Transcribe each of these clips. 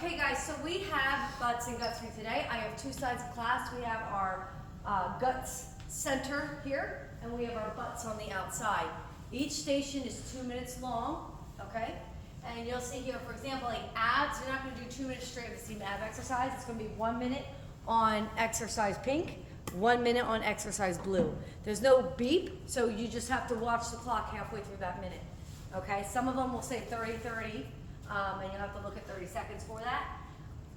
Okay guys, so we have Butts and Guts for today. I have two sides of class. We have our Guts center here, and we have our Butts on the outside. Each station is 2 minutes long, okay? And you'll see here, for example, like abs, you're not gonna do 2 minutes straight of the same ab exercise. It's gonna be 1 minute on exercise pink, 1 minute on exercise blue. There's no beep, so you just have to watch the clock halfway through that minute, okay? Some of them will say 30-30. And you'll have to look at 30 seconds for that.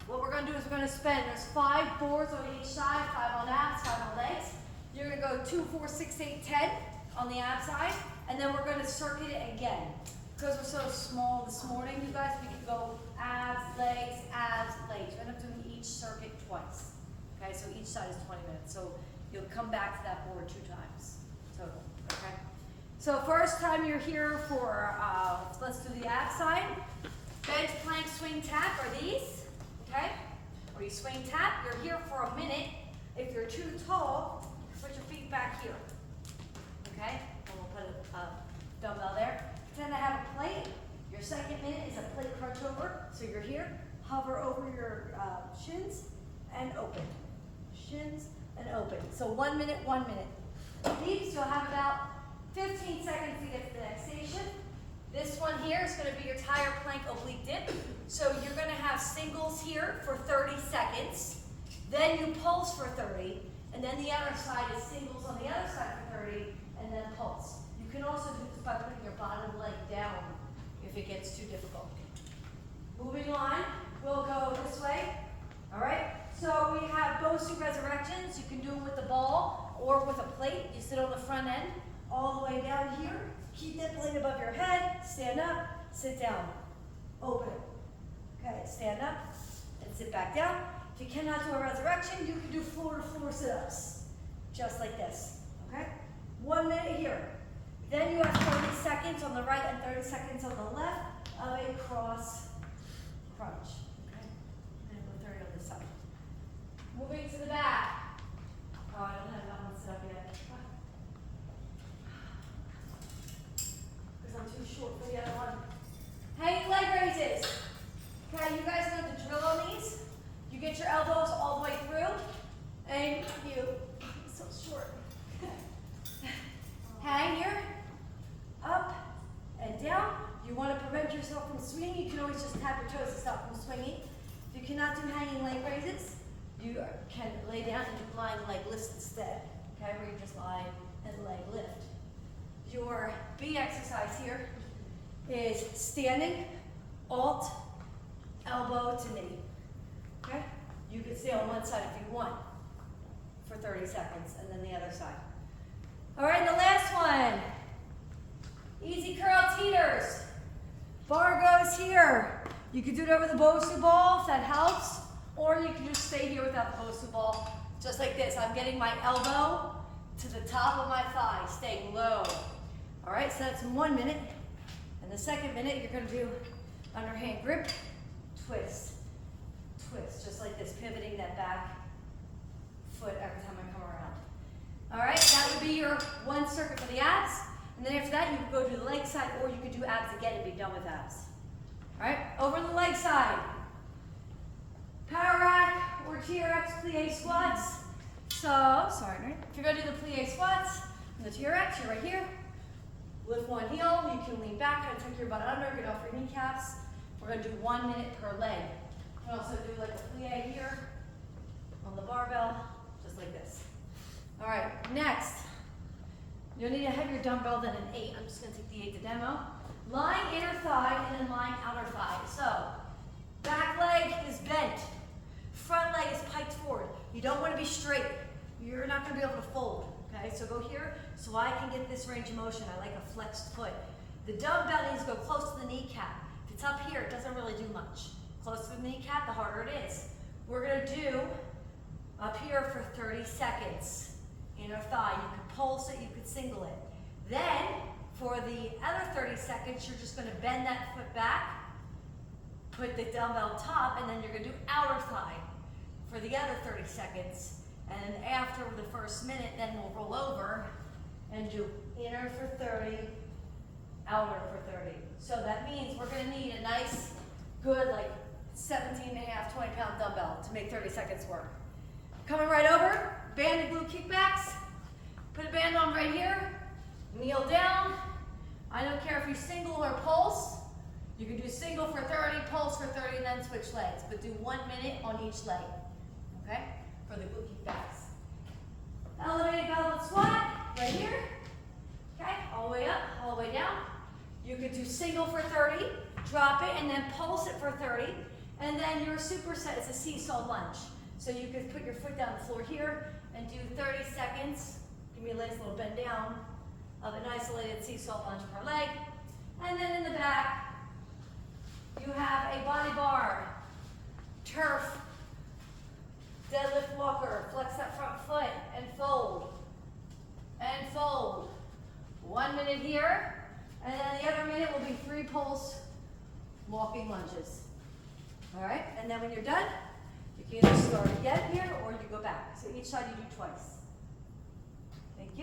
What we're going to do is we're going to spend, there's 5 boards on each side, 5 on abs, 5 on legs. You're going to go 2, 4, 6, 8, 10 on the ab side, and then we're going to circuit it again. Because we're so small this morning, you guys, we can go abs, legs. We end up doing each circuit twice. Okay, so each side is 20 minutes. So you'll come back to that board 2 times total, okay? So first time you're here for, let's do the ab side. Bench, plank, swing, tap are these, okay? Or you swing, tap, you're here for a minute. If you're too tall, put your feet back here, okay? And we'll put a dumbbell there. Pretend I have a plate. Your second minute is a plate crunch over. So you're here, hover over your shins and open. Shins and open. So 1 minute, 1 minute. These you'll have about 15 seconds to get to the next station. This one here is going to be your tire plank oblique dip. So you're going to have singles here for 30 seconds. Then you pulse for 30. And then the other side is singles on the other side for 30. And then pulse. You can also do this by putting your bottom leg down if it gets too difficult. Moving on, we'll go this way. All right? So we have Bosu resurrections. You can do them with the ball or with a plate. You sit on the front end all the way down here. Keep that plate above your head, stand up, sit down, open. Okay, stand up and sit back down. If you cannot do a resurrection, you can do floor-to-floor sit-ups, just like this, okay? 1 minute here. Then you have 30 seconds on the right and 30 seconds on the left of a cross crunch, okay? And then 30 on this side. Moving to the back. Oh, I don't have that one set up yet. I'm too short for the other one. Hanging leg raises. Okay, you guys know the drill on these. You get your elbows all the way through, and you, I'm so short. Hang here, up and down. You want to prevent yourself from swinging, you can always just tap your toes to stop from swinging. If you cannot do hanging leg raises, you can lay down and do lying leg lifts instead. Okay, where you just lie and leg lift. Your B exercise here is standing, alt, elbow to knee. Okay? You can stay on one side if you want for 30 seconds, and then the other side. All right, the last one. Easy curl teeters. Bar goes here. You can do it over the Bosu ball if that helps, or you can just stay here without the Bosu ball, just like this. I'm getting my elbow to the top of my thigh, staying low. All right, so that's 1 minute. And the second minute, you're going to do underhand grip, twist, twist, just like this, pivoting that back foot every time I come around. All right, that would be your one circuit for the abs. And then after that, you can go to the leg side, or you can do abs again and be done with abs. All right, over the leg side. Power rack or TRX plie squats. So, sorry, right? If you're going to do the plie squats, and the TRX, you're right here. Lift one heel, you can lean back, kind of tuck your butt under, get off your kneecaps. We're going to do 1 minute per leg. You can also do like a plie here on the barbell, just like this. All right, next. You'll need a heavier dumbbell than an 8. I'm just going to take the 8 to demo. Lying inner thigh and then lying outer thigh. So, back leg is bent. Front leg is piked forward. You don't want to be straight. You're not going to be able to fold. Okay, so go here so I can get this range of motion. I like a flexed foot. The dumbbell needs to go close to the kneecap. If it's up here, it doesn't really do much. Close to the kneecap, the harder it is. We're going to do up here for 30 seconds. Inner thigh. You can pulse it, you can single it. Then, for the other 30 seconds, you're just going to bend that foot back, put the dumbbell top, and then you're going to do outer thigh for the other 30 seconds. And after the first minute, then we'll roll over and do inner for 30, outer for 30. So that means we're going to need a nice, good, like 17 and a half, 20-pound dumbbell to make 30 seconds work. Coming right over, band and glute kickbacks. Put a band on right here, kneel down. I don't care if you single or pulse. You can do single for 30, pulse for 30, and then switch legs, but do 1 minute on each leg, okay? For the glute kickbacks. Elevated goblet squat, right here, okay? All the way up, all the way down. You could do single for 30, drop it, and then pulse it for 30, and then your superset is a seesaw lunge. So you could put your foot down the floor here and do 30 seconds. Give me a nice little bend down of an isolated seesaw lunge per leg. And then in the back, you have a body bar, turf, deadlift walker. Flex that front foot and fold. And fold. 1 minute here, and then the other minute will be 3 pulse walking lunges. All right, and then when you're done, you can either start again here or you go back. So each side you do twice.